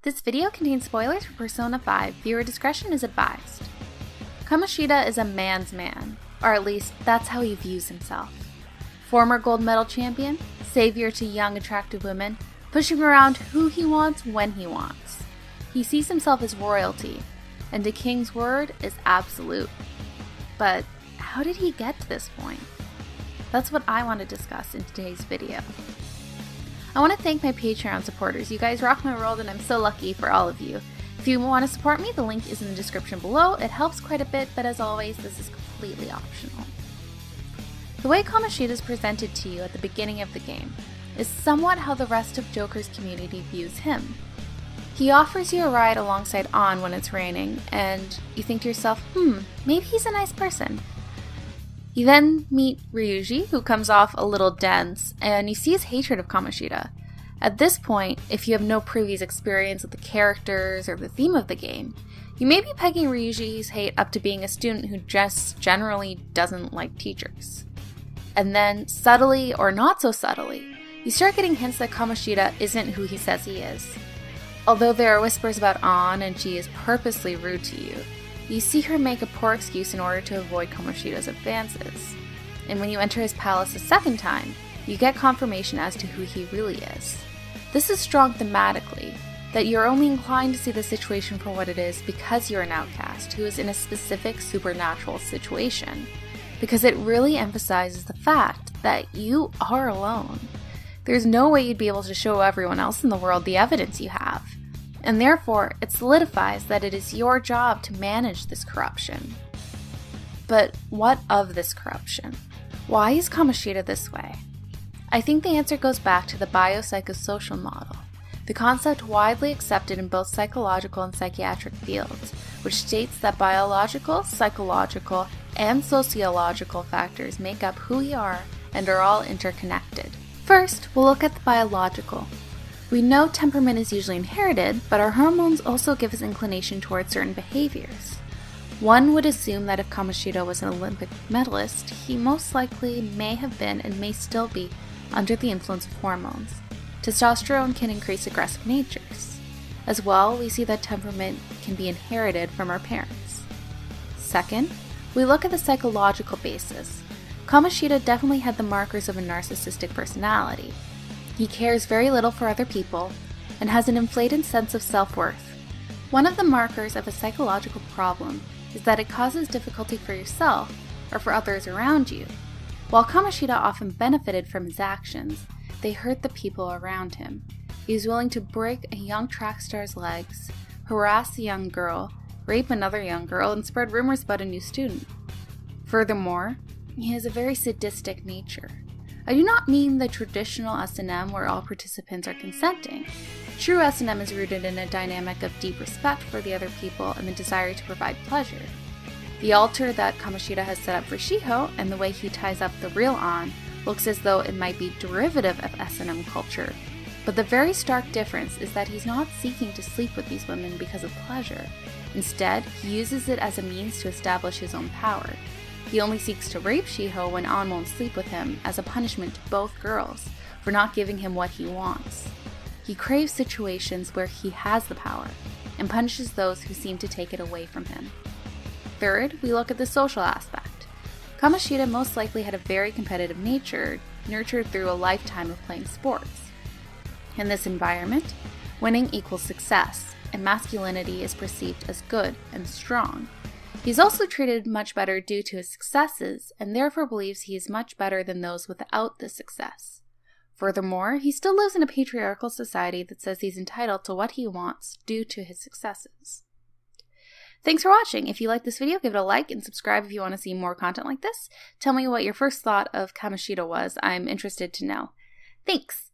This video contains spoilers for Persona 5. Viewer discretion is advised. Kamoshida is a man's man, or at least that's how he views himself. Former gold medal champion, savior to young attractive women, pushing around who he wants when he wants. He sees himself as royalty, and the king's word is absolute. But how did he get to this point? That's what I want to discuss in today's video. I want to thank my Patreon supporters. You guys rock my world and I'm so lucky for all of you. If you want to support me, the link is in the description below. It helps quite a bit, but as always, this is completely optional. The way Kamoshida is presented to you at the beginning of the game is somewhat how the rest of Joker's community views him. He offers you a ride alongside An when it's raining, and you think to yourself, maybe he's a nice person. You then meet Ryuji, who comes off a little dense, and you see his hatred of Kamoshida. At this point, if you have no previous experience with the characters or the theme of the game, you may be pegging Ryuji's hate up to being a student who just generally doesn't like teachers. And then, subtly or not so subtly, you start getting hints that Kamoshida isn't who he says he is. Although there are whispers about An and she is purposely rude to you, you see her make a poor excuse in order to avoid Kamoshida's advances. And when you enter his palace a second time, you get confirmation as to who he really is. This is strong thematically, that you're only inclined to see the situation for what it is because you're an outcast who is in a specific supernatural situation, because it really emphasizes the fact that you are alone. There's no way you'd be able to show everyone else in the world the evidence you have. And therefore, it solidifies that it is your job to manage this corruption. But what of this corruption? Why is Kamoshida this way? I think the answer goes back to the biopsychosocial model, the concept widely accepted in both psychological and psychiatric fields, which states that biological, psychological, and sociological factors make up who we are and are all interconnected. First, we'll look at the biological. We know temperament is usually inherited, but our hormones also give us inclination towards certain behaviors. One would assume that if Kamoshida was an Olympic medalist, he most likely may have been and may still be under the influence of hormones. Testosterone can increase aggressive natures. As well, we see that temperament can be inherited from our parents. Second, we look at the psychological basis. Kamoshida definitely had the markers of a narcissistic personality. He cares very little for other people and has an inflated sense of self-worth. One of the markers of a psychological problem is that it causes difficulty for yourself or for others around you. While Kamoshida often benefited from his actions, they hurt the people around him. He was willing to break a young track star's legs, harass a young girl, rape another young girl, and spread rumors about a new student. Furthermore, he has a very sadistic nature. I do not mean the traditional S&M where all participants are consenting. True S&M is rooted in a dynamic of deep respect for the other people and the desire to provide pleasure. The altar that Kamoshida has set up for Shiho and the way he ties up the real An looks as though it might be derivative of S&M culture. But the very stark difference is that he's not seeking to sleep with these women because of pleasure. Instead, he uses it as a means to establish his own power. He only seeks to rape Shiho when An won't sleep with him as a punishment to both girls for not giving him what he wants. He craves situations where he has the power and punishes those who seem to take it away from him. Third, we look at the social aspect. Kamoshida most likely had a very competitive nature, nurtured through a lifetime of playing sports. In this environment, winning equals success, and masculinity is perceived as good and strong. He's also treated much better due to his successes, and therefore believes he is much better than those without this success. Furthermore, he still lives in a patriarchal society that says he's entitled to what he wants due to his successes. Thanks for watching. If you like this video, give it a like and subscribe if you want to see more content like this. Tell me what your first thought of Kamoshida was. I'm interested to know. Thanks!